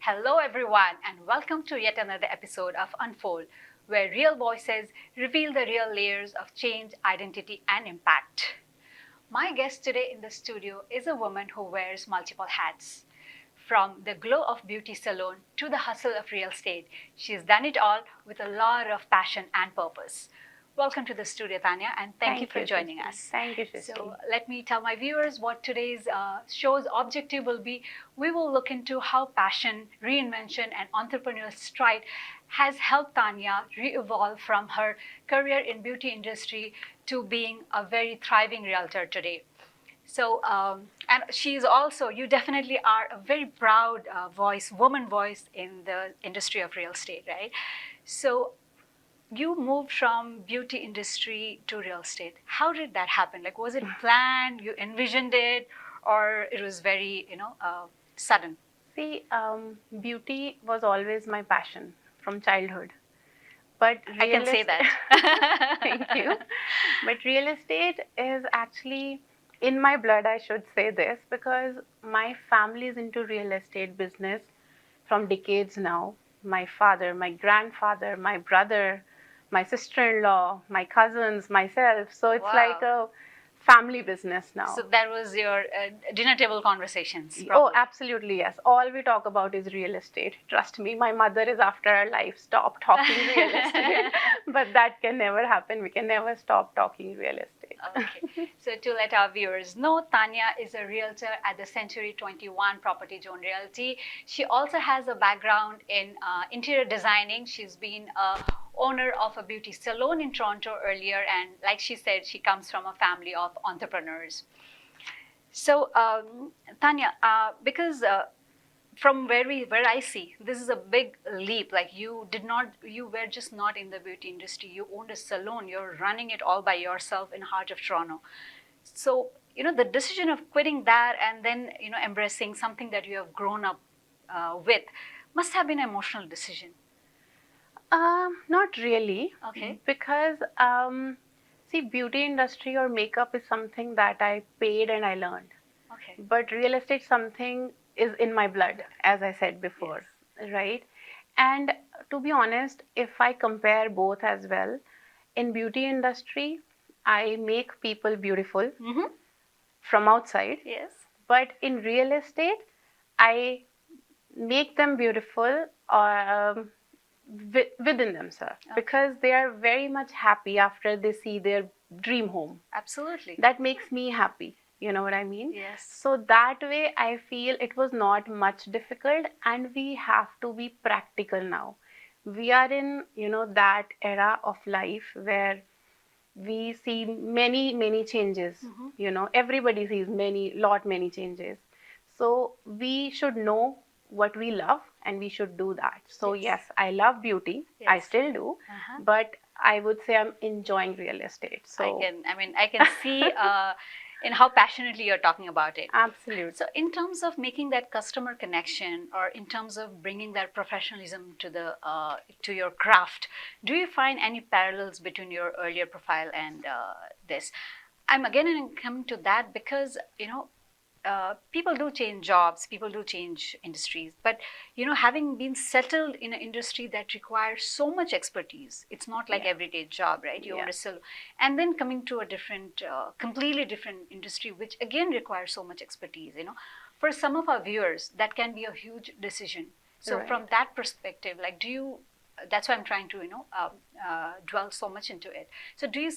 Hello, everyone, and welcome to yet another episode of Unfold, where real voices reveal the real layers of change, identity, and impact. My guest today in the studio is a woman who wears multiple hats. From the glow of beauty salon to the hustle of real estate, she's done it all with a lot of passion and purpose. Welcome to the studio, Tanya, and thank you for joining Shristi. us. Thank you, Shristi. So, let me tell my viewers what today's show's objective will be. We will look into how passion, reinvention, and entrepreneurial stride has helped Tanya re-evolve from her career in beauty industry to being a very thriving realtor today. So, and she's also, you definitely are a very proud woman voice in the industry of real estate, right? So, you moved from beauty industry to real estate. How did that happen? Like, was it planned? You envisioned it, or it was very, sudden? See, beauty was always my passion from childhood. But I can say that. Thank you. But real estate is actually in my blood, I should say this, because my family is into real estate business from decades now. My father, my grandfather, my brother, my sister-in-law, my cousins, myself. So it's Wow. like a family business now. So that was your dinner table conversations. Oh, probably. absolutely, yes. All we talk about is real estate. Trust me, my mother is after our life. Stop talking real estate. But that can never happen. We can never stop talking real estate. Okay. So to let our viewers know, Tanya is a realtor at the Century 21 Property Zone Realty. She also has a background in interior designing. She's been a owner of a beauty salon in Toronto earlier, and like she said, she comes from a family of entrepreneurs. So, Tanya, because from where I see, this is a big leap. Like you were just not in the beauty industry. You owned a salon. You're running it all by yourself in heart of Toronto. So, the decision of quitting that and then, embracing something that you have grown up with must have been an emotional decision. Not really. Okay. Because, see, beauty industry or makeup is something that I paid and I learned. Okay. But real estate something is in my blood, as I said before, right? And to be honest, if I compare both as well, in beauty industry, I make people beautiful from outside. Yes. But in real estate, I make them beautiful within themselves, because they are very much happy after they see their dream home. Absolutely. That makes me happy. You know what I mean? Yes. So that way, I feel it was not much difficult, and we have to be practical now. We are in, that era of life where we see many changes. Everybody sees many changes. So we should know what we love, and we should do that. So yes, I love beauty. Yes. I still do, but I would say I'm enjoying real estate. So I can see in how passionately you're talking about it. Absolutely. So in terms of making that customer connection, or in terms of bringing that professionalism to your craft, do you find any parallels between your earlier profile and this? I'm again coming to that because people do change jobs, people do change industries, but having been settled in an industry that requires so much expertise, it's not like everyday job, right? You understand, and then coming to a different, completely different industry, which again requires so much expertise. For some of our viewers, that can be a huge decision. So from that perspective, like, that's why I'm trying to dwell so much into it. So do you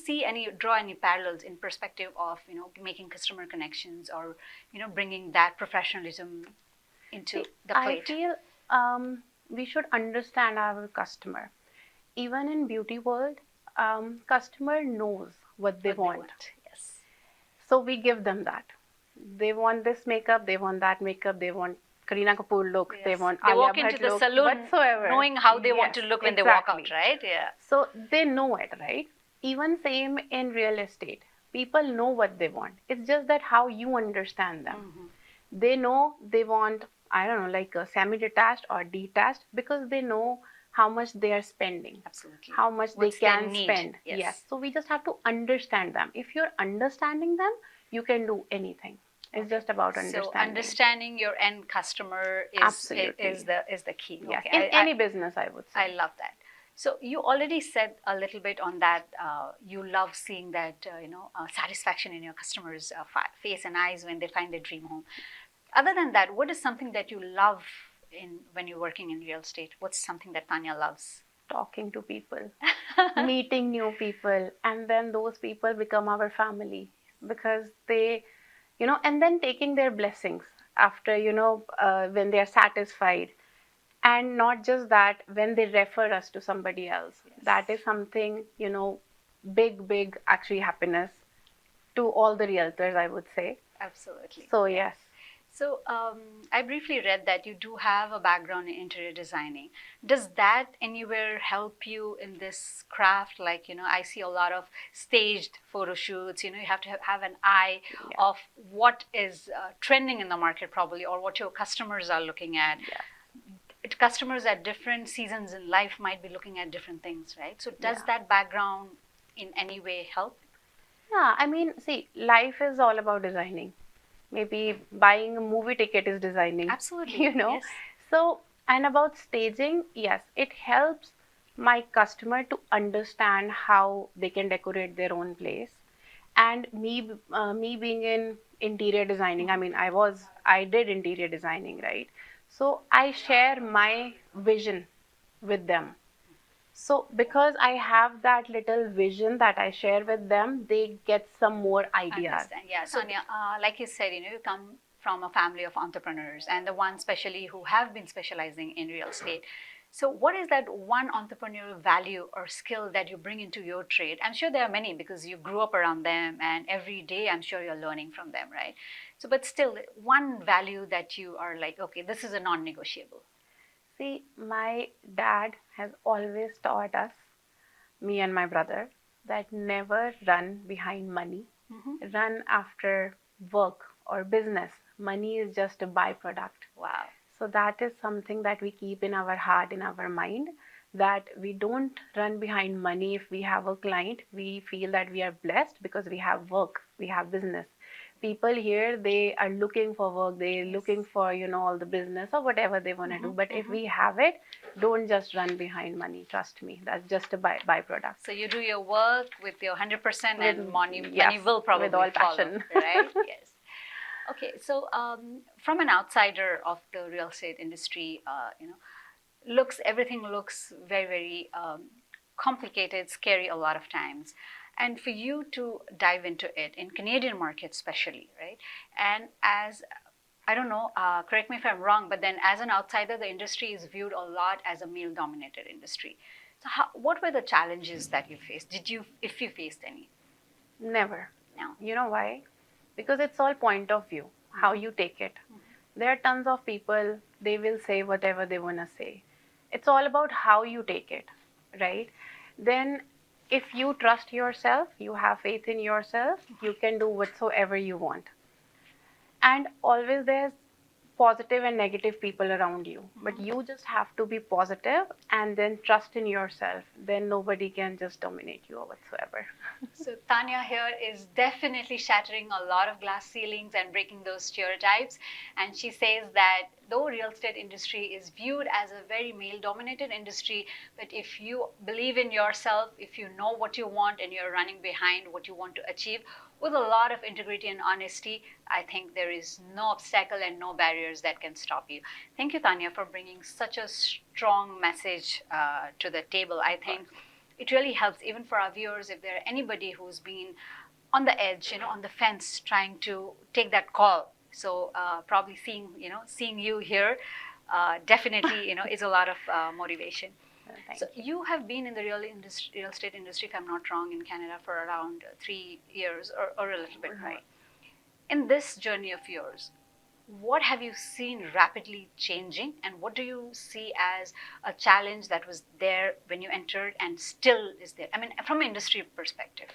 draw any parallels in perspective of making customer connections, or bringing that professionalism into the plate? I feel we should understand our customer. Even in beauty world, customer knows what they want. Yes. So we give them that. They want this makeup, they want that makeup, they want Kareena Kapoor look, they want They Alia walk Bhatt into the look, salon whatsoever, knowing how they want to look when they walk out, right? Yeah. So they know it, right? Even same in real estate. People know what they want. It's just that how you understand them. They know they want, I don't know, like a semi-detached or detached, because they know how much they are spending. Absolutely. How much What's they their can need? spend. Yes. So we just have to understand them. If you're understanding them, you can do anything. It's just about So understanding. understanding your end customer Absolutely. is the key. Yes, Okay, in any business, I would say. I love that. So you already said a little bit on that. You love seeing that satisfaction in your customers' face and eyes when they find their dream home. Other than that, what is something that you love in when you're working in real estate? What's something that Taniya loves? Talking to people, meeting new people, and then those people become our family because they, and then taking their blessings after, when they are satisfied. And not just that, when they refer us to somebody else, Yes. that is something, big, actually happiness to all the realtors, I would say. Absolutely. So, Yeah. yes. So I briefly read that you do have a background in interior designing. Does that anywhere help you in this craft? Like, I see a lot of staged photo shoots. You have to have an eye Yeah. of what is trending in the market probably, or what your customers are looking at. Yes. Customers at different seasons in life might be looking at different things, right? So does Yeah. that background in any way help? Yeah, I mean, see, life is all about designing. Maybe buying a movie ticket is designing. Absolutely. Yes. So, and about staging, yes, it helps my customer to understand how they can decorate their own place. And me being in interior designing, I mean, I did interior designing, right? So I share my vision with them. So because I have that little vision that I share with them, they get some more ideas. Understand. Yeah, So Tanya, like you said, you come from a family of entrepreneurs and the ones especially who have been specializing in real estate. So what is that one entrepreneurial value or skill that you bring into your trade? I'm sure there are many because you grew up around them and every day I'm sure you're learning from them, right? So, but still, one value that you are like, okay, this is a non-negotiable. see, my dad has always taught us, me and my brother, that never run behind money. Run after work or business. Money is just a byproduct. Wow. So that is something that we keep in our heart, in our mind, that we don't run behind money. If we have a client, we feel that we are blessed because we have work, we have business. People here, they are looking for work, they're looking for, all the business or whatever they want to do. But if we have it, don't just run behind money. Trust me, that's just a byproduct. So you do your work with your 100% and With, money yes, will probably with all follow, passion. right? Yes. Okay, so from an outsider of the real estate industry, everything looks very, very complicated, scary a lot of times. And for you to dive into it in Canadian market, especially, right? And as I don't know, correct me if I'm wrong, but then as an outsider, the industry is viewed a lot as a male-dominated industry. So, what were the challenges that you faced? If you faced any? Never. No. You know why? Because it's all point of view, how you take it. There are tons of people, they will say whatever they want to say. It's all about how you take it, right? Then, if you trust yourself, you have faith in yourself, you can do whatsoever you want. And always there's positive and negative people around you, but you just have to be positive and then trust in yourself. Then nobody can just dominate you or whatsoever. So Tanya here is definitely shattering a lot of glass ceilings and breaking those stereotypes. And she says that though real estate industry is viewed as a very male dominated industry, but if you believe in yourself, if you know what you want and you're running behind what you want to achieve with a lot of integrity and honesty, I think there is no obstacle and no barriers that can stop you. Thank you, Tanya, for bringing such a strong message to the table. I think it really helps even for our viewers if there are anybody who's been on the edge, on the fence, trying to take that call. So probably seeing you here definitely is a lot of motivation. So you have been in the real estate industry, if I'm not wrong, in Canada for around 3 years or a little bit more. Right. In this journey of yours, what have you seen rapidly changing, and what do you see as a challenge that was there when you entered and still is there? I mean, from an industry perspective.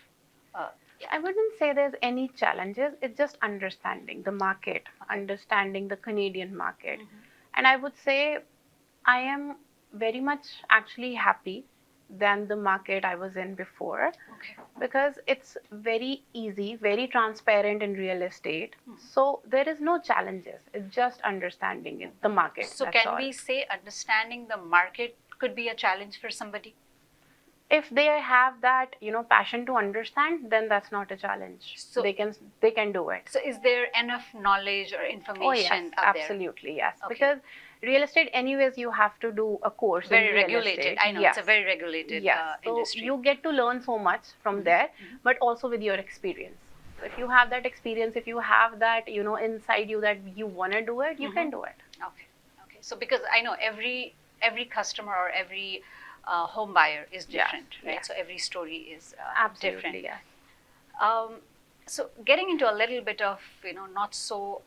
Yeah. I wouldn't say there's any challenges. It's just understanding the market, understanding the Canadian market. And I would say I am very much actually happy than the market I was in before, Okay. because it's very easy, very transparent in real estate. So there is no challenges. It's just understanding the market. So That's can all. we say understanding the market could be a challenge for somebody? If they have that, passion to understand, then that's not a challenge. So they can do it. So is there enough knowledge or Oh yes, information out there? absolutely, yes. Okay. Because real estate, anyways, you have to do a course Very in real regulated. estate. I know Yes. it's a very regulated Yes. So industry. you get to learn so much from there, but also with your experience. So if you have that experience, if you have that, inside you that you want to do it, you can do it. Okay. Okay. So because I know every customer or every home buyer is different, right? yes. So every story is Absolutely, different. yes. So getting into a little bit of not so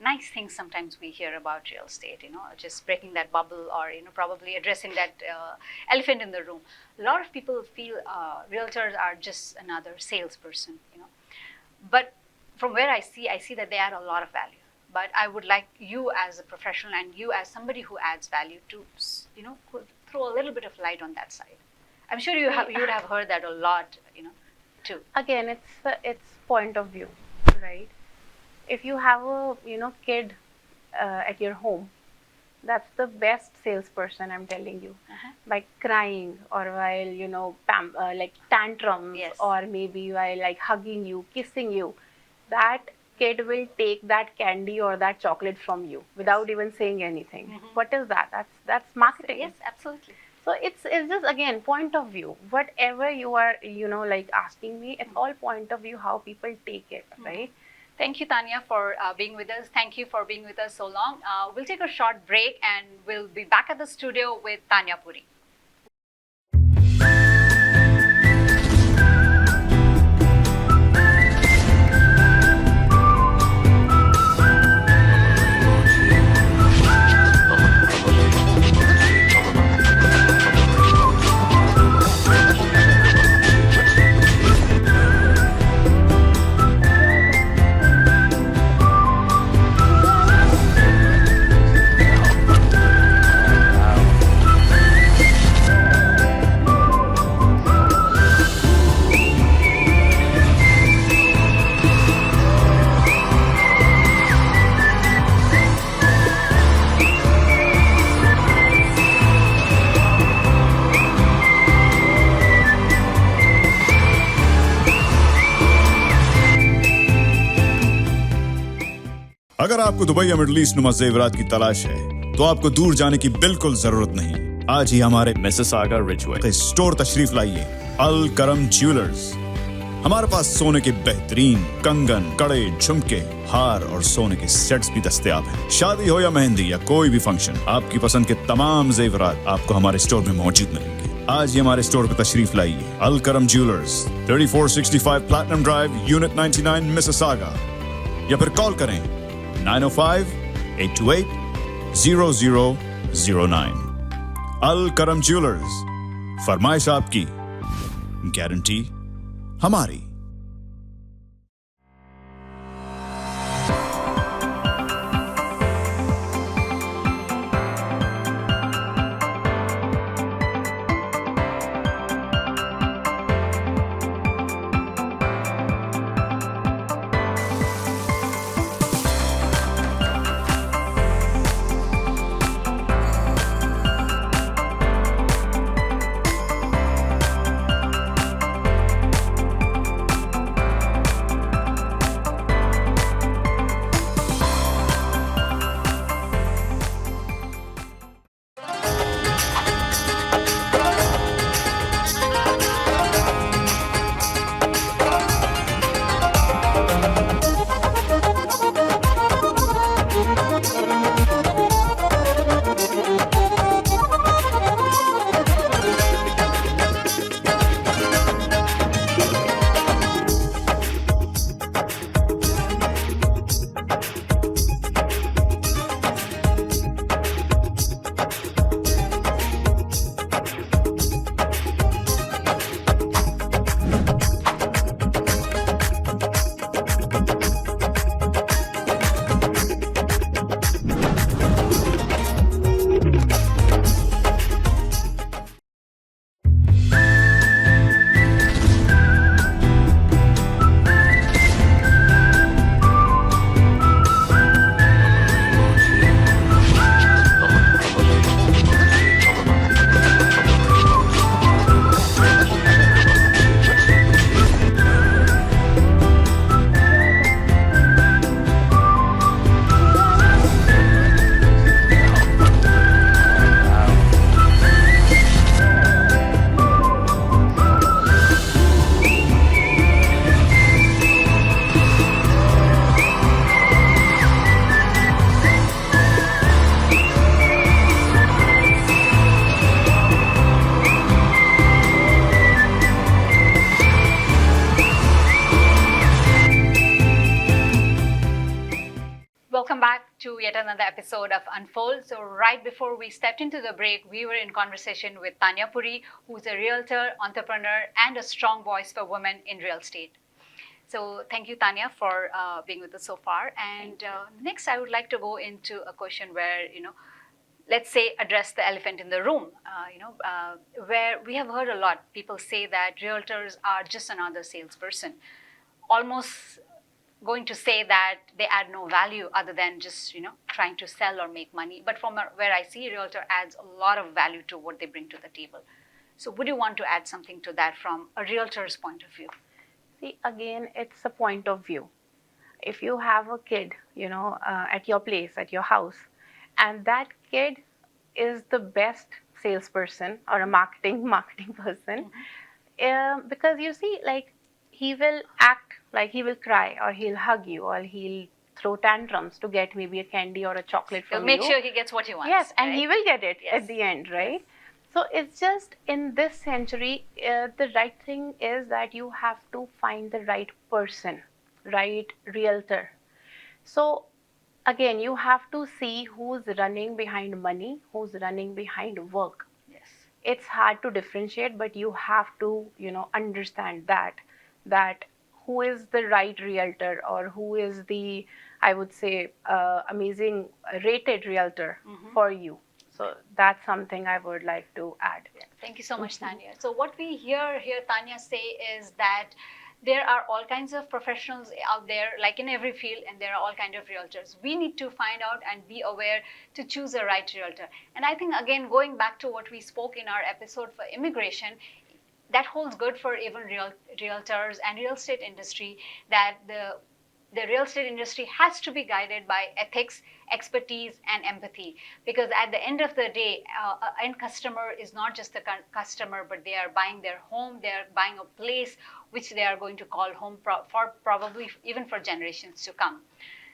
nice things sometimes we hear about real estate, just breaking that bubble or probably addressing that elephant in the room. A lot of people feel realtors are just another salesperson, but from where I see that they add a lot of value. But I would like you as a professional and you as somebody who adds value to throw a little bit of light on that side. I'm sure you would have heard that a lot, too. Again, it's point of view, right? If you have a kid at your home, that's the best salesperson, I'm telling you. By crying, or while like tantrums, Yes. or maybe while like hugging you, kissing you, that kid will take that candy or that chocolate from you without even saying anything. What is that? That's marketing. Yes, absolutely. So it's just, again, point of view. Whatever you are like asking me, it's all point of view, how people take it, right? Thank you, Taniya, for being with us. Thank you for being with us so long. We'll take a short break and we'll be back at the studio with Taniya Puri. अगर आपको Dubai या middle east नुमा जेवरात की तलाश है तो आपको दूर जाने की बिल्कुल जरूरत नहीं। आज ही हमारे मिसिसागा रिजवे स्टोर तशरीफ लाइए, अल करम ज्वेलर्स। हमारे पास सोने के बेहतरीन कंगन, कड़े, झुमके, हार और सोने के सेट्स भी दस्तयाब हैं। शादी हो या मेहंदी या कोई भी फंक्शन, आपकी पसंद के तमाम जेवरात आपको हमारे स्टोर में मौजूद मिलेंगे। आज ही हमारे स्टोर पर तशरीफ लाइए, अल करम jewellers, 3465 platinum drive, unit 99, Mississauga, या फिर कॉल करें 905-828-0009। अल करम ज्वेलर्स, फरमाइश आपकी, गारंटी हमारी। Welcome back to yet another episode of Unfold. So, right before we stepped into the break, we were in conversation with Taniya Puri, who's a realtor, entrepreneur, and a strong voice for women in real estate. So, thank you, Taniya, for being with us so far. And next, I would like to go into a question where, let's say, address the elephant in the room, where we have heard a lot. People say that realtors are just another salesperson, almost going to say that they add no value other than just trying to sell or make money. But from where I see, realtor adds a lot of value to what they bring to the table. So would you want to add something to that from a realtor's point of view? See, again, it's a point of view. If you have a kid, at your place, at your house, and that kid is the best salesperson or a marketing person, because you see, like, he will act like he will cry, or he'll hug you, or he'll throw tantrums to get maybe a candy or a chocolate He'll from make you. sure he gets what he wants. Yes, and right? he will get it Yes. at the end, right? So it's just in this century, the right thing is that you have to find the right person, right realtor. So again, you have to see who's running behind money, who's running behind work. Yes. It's hard to differentiate, but you have to, understand that who is the right realtor, or who is the, I would say, amazing rated realtor for you. So that's something I would like to add. Yeah. Thank you so much, Taniya. So what we hear Taniya say is that there are all kinds of professionals out there, like in every field, and there are all kinds of realtors. We need to find out and be aware to choose a right realtor. And I think, again, going back to what we spoke in our episode for immigration, that holds good for even realtors and real estate industry, that the real estate industry has to be guided by ethics, expertise, and empathy. Because at the end of the day, end customer is not just a customer, but they are buying their home, they are buying a place which they are going to call home for probably even for generations to come.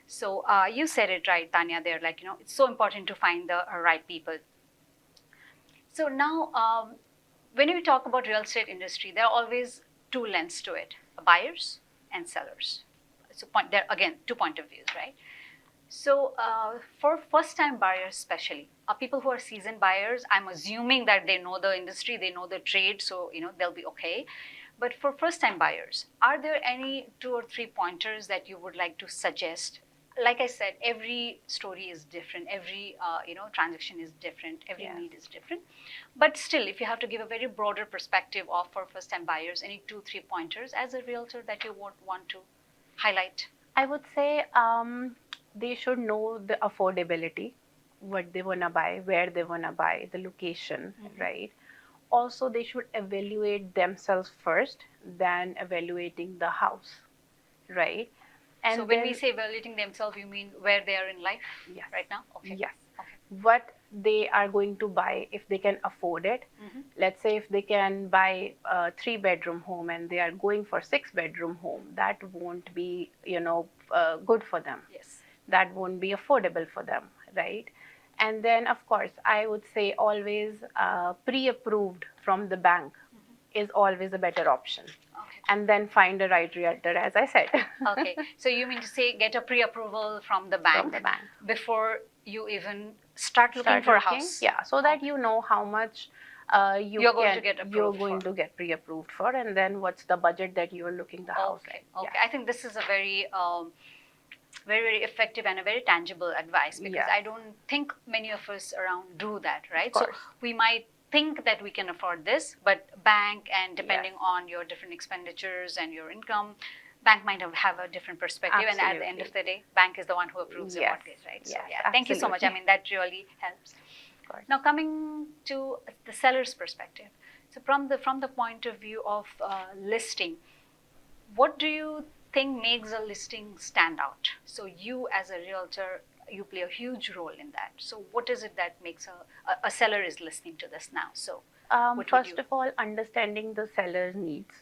So you said it right, Taniya, there, like, it's so important to find the right people. So now, when we talk about real estate industry, there are always two lenses to it: buyers and sellers. So there again, two point of views, right? So for first-time buyers, especially, people who are seasoned buyers, I'm assuming that they know the industry, they know the trade, so they'll be okay. But for first-time buyers, are there any 2 or 3 pointers that you would like to suggest? Like I said, every story is different, every transaction is different, every need is different. But still, if you have to give a very broader perspective of for first-time buyers, any 2, 3 pointers as a realtor that you would want to highlight? I would say they should know the affordability, what they want to buy, where they want to buy, the location, right? Also, they should evaluate themselves first, then evaluating the house, right? And so when we say evaluating themselves, you mean where they are in life right now? Okay. Yes. Okay. What they are going to buy, if they can afford it. Let's say if they can buy a 3-bedroom home and they are going for 6-bedroom home, that won't be, good for them. Yes. That won't be affordable for them, right? And then, of course, I would say always pre-approved from the bank is always a better option. Okay. And then find a right realtor, as I said. Okay. So you mean to say get a pre-approval from the bank, From the bank. Before you even start looking for a house? Yeah, so that you know how much you're going to get pre-approved for, and then what's the budget that you're looking the house at. at. Okay. Yeah. I think this is a very very effective and a very tangible advice, because I don't think many of us around do that, right? So we might think that we can afford this, but bank, and depending on your different expenditures and your income, bank might have a different perspective. Absolutely. And at the end of the day, bank is the one who approves the mortgage, right? So thank you so much. I mean, that really helps. Now coming to the seller's perspective, so from the point of view of listing, what do you think makes a listing stand out? So you as a realtor, you play a huge role in that. So what is it that makes a seller is listening to this now? So first of all, understanding the seller's needs,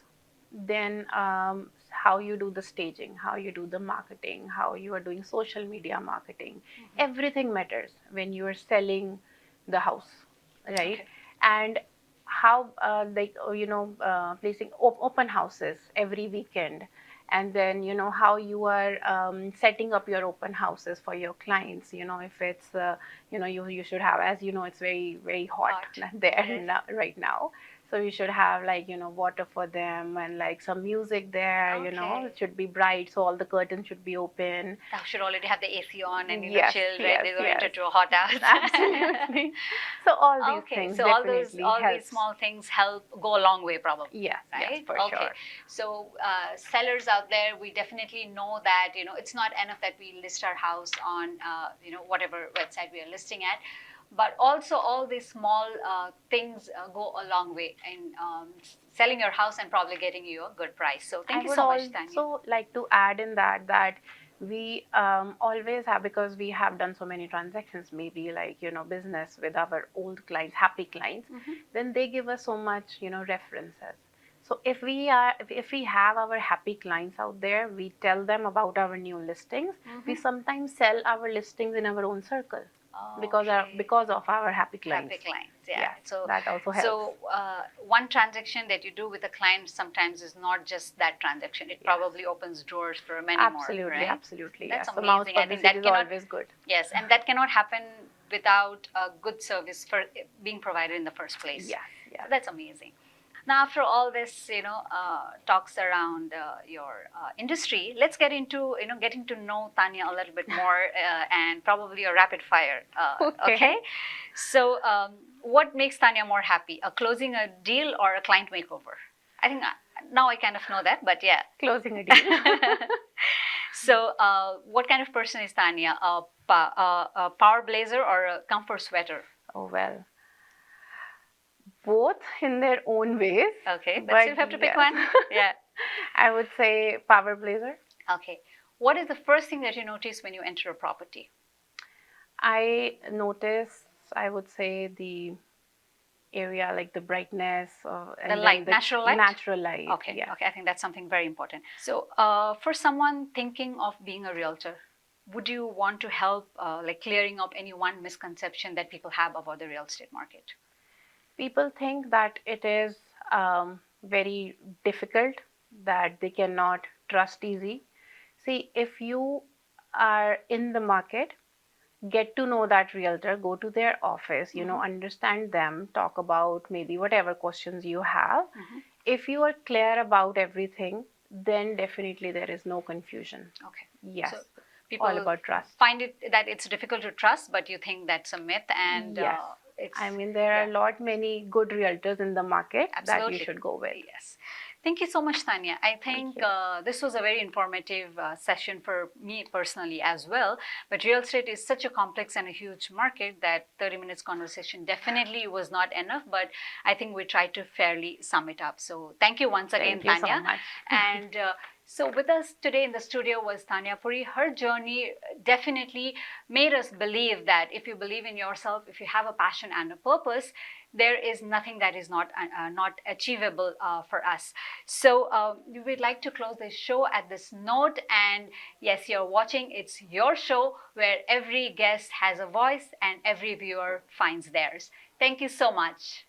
then how you do the staging, how you do the marketing, how you are doing social media marketing. Everything matters when you are selling the house, right? Okay. And how placing open houses every weekend, and then how you are setting up your open houses for your clients. If it's you should have, as it's very very hot there right now, so you should have like water for them, and like some music there. It should be bright, so all the curtains should be open. That should already have the AC on and Yes, chill, right? yes, They're going yes. into a hot house. Absolutely. So all these things So definitely all helps. these small things help go a long way, probably. Yes, right? yes, for Okay. sure. So sellers out there, we definitely know that it's not enough that we list our house on whatever website we are listing at, but also all these small things go a long way in selling your house and probably getting you a good price. So thank you so much, Taniya. I would also like to add in that we always have, because we have done so many transactions, maybe like business with our old clients, happy clients, then they give us so much references. So if we have our happy clients out there, we tell them about our new listings. We sometimes sell our listings in our own circle because of our happy clients. Happy clients, yeah. So that also helps. So one transaction that you do with a client sometimes is not just that transaction. It probably opens doors for many more. Absolutely, absolutely. That's yes. amazing. I think that is always good. Yes, and that cannot happen without a good service for being provided in the first place. Yes, yes. So that's amazing. Now, after all this, talks around your industry, let's get into, getting to know Taniya a little bit more and probably a rapid fire. Okay. So, what makes Taniya more happy? Closing a deal or a client makeover? I think now I kind of know that, but yeah. Closing a deal. So, what kind of person is Taniya? A power blazer or a comfort sweater? Oh, well, both in their own ways. Okay, but you have to pick one. Yeah. I would say power blazer. Okay. What is the first thing that you notice when you enter a property? I notice, I would say, the area, like the brightness, and the light, natural light. Natural light. Okay. Yeah. Okay. I think that's something very important. So, for someone thinking of being a realtor, would you want to help, like clearing up any one misconception that people have about the real estate market? People think that it is very difficult, that they cannot trust easy. See, if you are in the market, get to know that realtor, go to their office, understand them, talk about maybe whatever questions you have. If you are clear about everything, then definitely there is no confusion. Okay. Yes. So people all about trust. Find it that it's difficult to trust, but you think that's a myth, and yes. I mean, there are many good realtors in the market that you should go with. Yes. Thank you so much, Taniya. I think this was a very informative session for me personally as well. But real estate is such a complex and a huge market that 30 minutes conversation definitely was not enough. But I think we tried to fairly sum it up. So thank you once again, Taniya. Thank you so much. And so with us today in the studio was Taniya Puri. Her journey definitely made us believe that if you believe in yourself, if you have a passion and a purpose, there is nothing that is not achievable for us. So we would like to close this show at this note. And yes, you're watching. It's your show where every guest has a voice and every viewer finds theirs. Thank you so much.